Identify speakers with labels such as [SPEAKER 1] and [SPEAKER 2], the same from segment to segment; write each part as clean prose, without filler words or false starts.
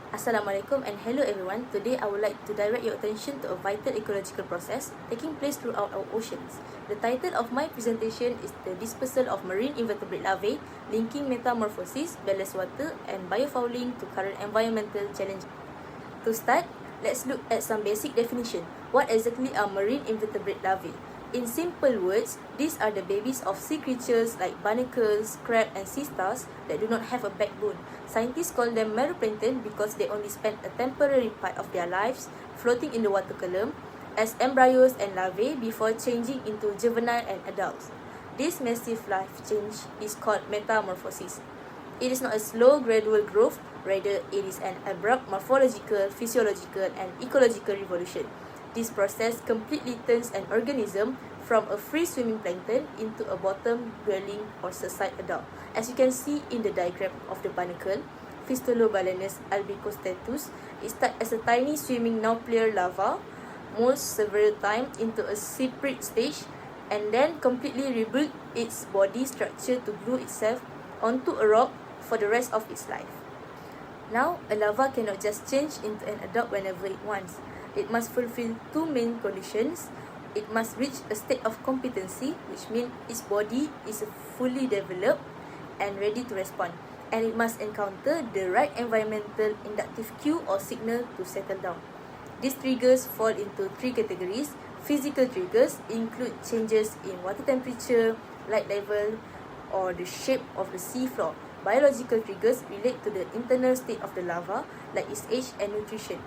[SPEAKER 1] Assalamualaikum and hello everyone. Today I would like to direct your attention to a vital ecological process taking place throughout our oceans. The title of my presentation is The Dispersal of Marine Invertebrate Larvae, Linking Metamorphosis, Ballast Water and Biofouling to Current Environmental Challenges. To start, let's look at some basic definition. What exactly are marine invertebrate larvae? In simple words, these are the babies of sea creatures like barnacles, crab and sea stars that do not have a backbone. Scientists call them meroplankton because they only spend a temporary part of their lives floating in the water column as embryos and larvae before changing into juvenile and adults. This massive life change is called metamorphosis. It is not a slow, gradual growth, rather it is an abrupt morphological, physiological and ecological revolution. This process completely turns an organism from a free-swimming plankton into a bottom-dwelling or sessile adult. As you can see in the diagram of the barnacle, Fistulobalanus albicostatus, it starts as a tiny swimming naupliar larva, molts several times into a separate stage, and then completely rebuild its body structure to glue itself onto a rock for the rest of its life. Now, a larva cannot just change into an adult whenever it wants. It must fulfill two main conditions. It must reach a state of competency, which means its body is fully developed and ready to respond. And it must encounter the right environmental inductive cue or signal to settle down. These triggers fall into three categories. Physical triggers include changes in water temperature, light level, or the shape of the sea floor. Biological triggers relate to the internal state of the larva, like its age and nutrition.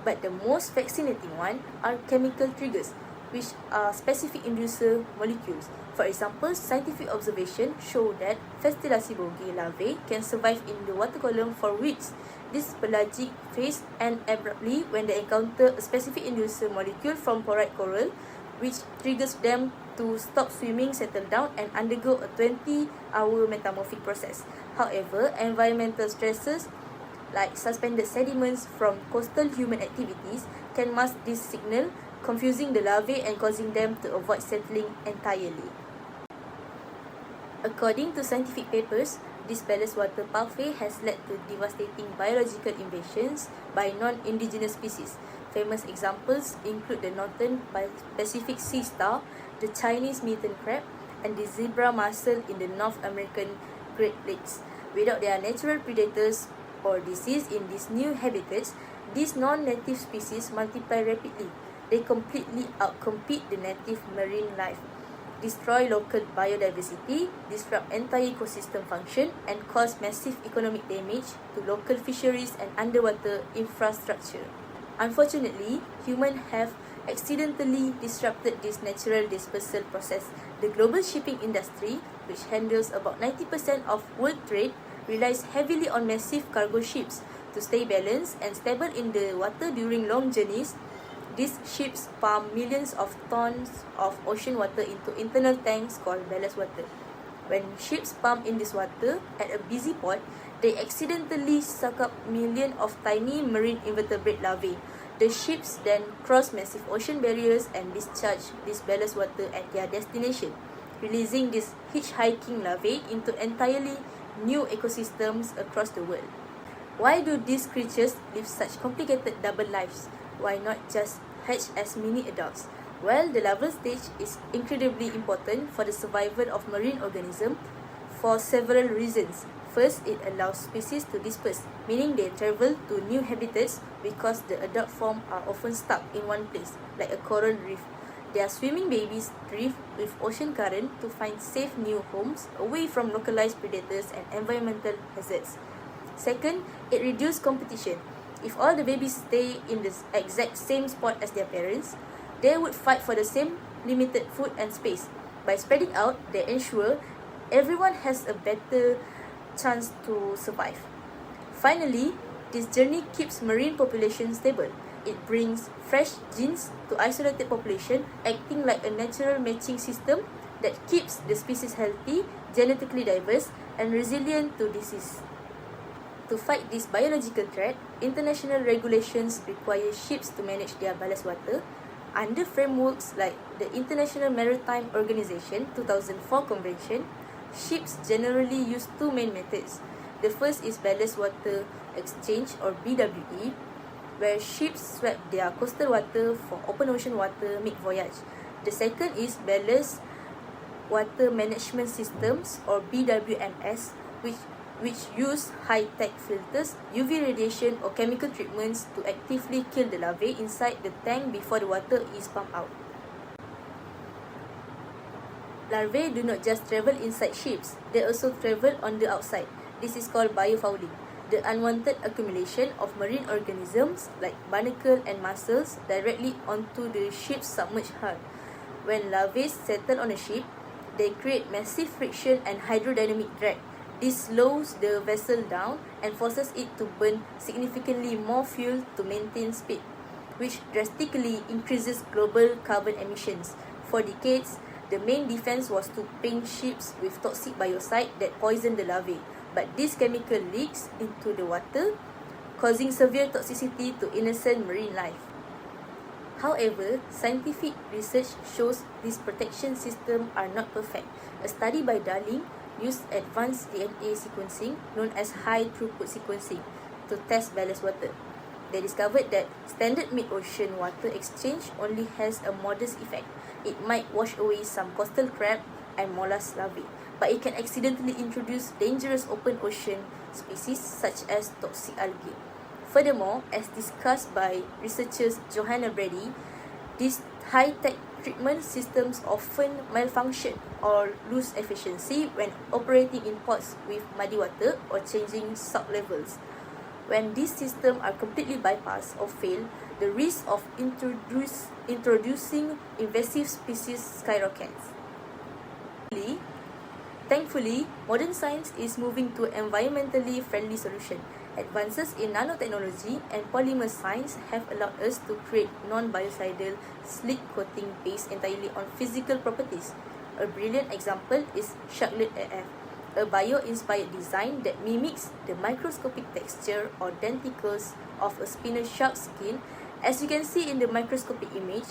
[SPEAKER 1] But the most fascinating one are chemical triggers, which are specific inducer molecules. For example, scientific observation show that Festillacibogi larvae can survive in the water column for weeks. This pelagic phase ends abruptly when they encounter a specific inducer molecule from porite coral, which triggers them to stop swimming, settle down, and undergo a 20-hour metamorphic process. However, environmental stresses like suspended sediments from coastal human activities can mask this signal, confusing the larvae and causing them to avoid settling entirely. According to scientific papers, this ballast water pathway has led to devastating biological invasions by non-indigenous species. Famous examples include the northern Pacific sea star, the Chinese mitten crab, and the zebra mussel in the North American Great Lakes. Without their natural predators or disease in these new habitats, these non-native species multiply rapidly. They completely outcompete the native marine life, destroy local biodiversity, disrupt entire ecosystem function, and cause massive economic damage to local fisheries and underwater infrastructure. Unfortunately, humans have accidentally disrupted this natural dispersal process. The global shipping industry, which handles about 90% of world trade, relies heavily on massive cargo ships to stay balanced and stable in the water during long journeys. These ships pump millions of tons of ocean water into internal tanks called ballast water. When ships pump in this water at a busy port, they accidentally suck up millions of tiny marine invertebrate larvae. The ships then cross massive ocean barriers and discharge this ballast water at their destination, releasing these hitchhiking larvae into entirely new ecosystems across the world. Why do these creatures live such complicated double lives? Why not just hatch as mini adults? Well, the larval stage is incredibly important for the survival of marine organisms for several reasons. First, it allows species to disperse, meaning they travel to new habitats because the adult form are often stuck in one place, like a coral reef. Their swimming babies drift with ocean current to find safe new homes away from localized predators and environmental hazards. Second, it reduces competition. If all the babies stay in the exact same spot as their parents, they would fight for the same limited food and space. By spreading out, they ensure everyone has a better chance to survive. Finally, this journey keeps marine populations stable. It brings fresh genes to isolated population, acting like a natural matching system that keeps the species healthy, genetically diverse, and resilient to disease. To fight this biological threat, international regulations require ships to manage their ballast water. Under frameworks like the International Maritime Organization 2004 Convention, ships generally use two main methods. The first is ballast water exchange, or BWE, where ships swap their coastal water for open ocean water mid-voyage. The second is ballast water management systems, or BWMS, which use high-tech filters, UV radiation, or chemical treatments to actively kill the larvae inside the tank before the water is pumped out. Larvae do not just travel inside ships, they also travel on the outside. This is called biofouling, the unwanted accumulation of marine organisms like barnacle and mussels directly onto the ship's submerged hull. When larvae settle on a ship, they create massive friction and hydrodynamic drag. This slows the vessel down and forces it to burn significantly more fuel to maintain speed, which drastically increases global carbon emissions. For decades, the main defense was to paint ships with toxic biocide that poison the larvae, but this chemical leaks into the water, causing severe toxicity to innocent marine life. However, scientific research shows these protection systems are not perfect. A study by Darling used advanced DNA sequencing, known as high-throughput sequencing, to test ballast water. They discovered that standard mid-ocean water exchange only has a modest effect. It might wash away some coastal crab and mollusk larvae, but it can accidentally introduce dangerous open ocean species such as toxic algae. Furthermore, as discussed by researchers Johanna Brady, these high-tech treatment systems often malfunction or lose efficiency when operating in ports with muddy water or changing salt levels. When these systems are completely bypassed or fail, the risk of introducing invasive species skyrockets. Thankfully, modern science is moving to an environmentally friendly solution. Advances in nanotechnology and polymer science have allowed us to create non-biocidal slick coating based entirely on physical properties. A brilliant example is Sharklet AF, a bio-inspired design that mimics the microscopic texture or denticles of a spinner shark's skin. As you can see in the microscopic image,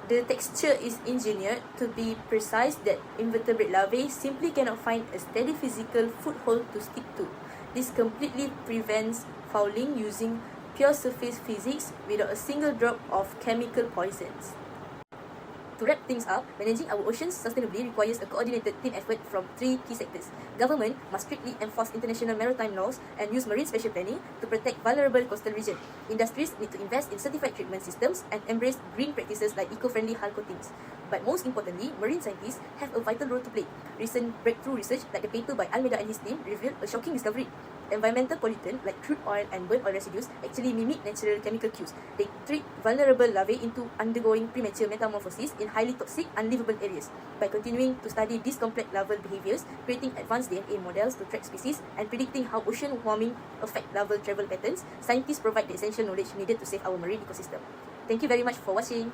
[SPEAKER 1] the texture is engineered to be precise that invertebrate larvae simply cannot find a steady physical foothold to stick to. This completely prevents fouling using pure surface physics without a single drop of chemical poisons. To wrap things up, managing our oceans sustainably requires a coordinated team effort from three key sectors. Government must strictly enforce international maritime laws and use marine spatial planning to protect vulnerable coastal regions. Industries need to invest in certified treatment systems and embrace green practices like eco-friendly hull coatings. But most importantly, marine scientists have a vital role to play. Recent breakthrough research, like the paper by Almeida and his team, revealed a shocking discovery. Environmental pollutants like crude oil and burnt oil residues actually mimic natural chemical cues. They trick vulnerable larvae into undergoing premature metamorphosis in highly toxic, unlivable areas. By continuing to study these complex larval behaviors, creating advanced DNA models to track species, and predicting how ocean warming affect larval travel patterns, scientists provide the essential knowledge needed to save our marine ecosystem. Thank you very much for watching.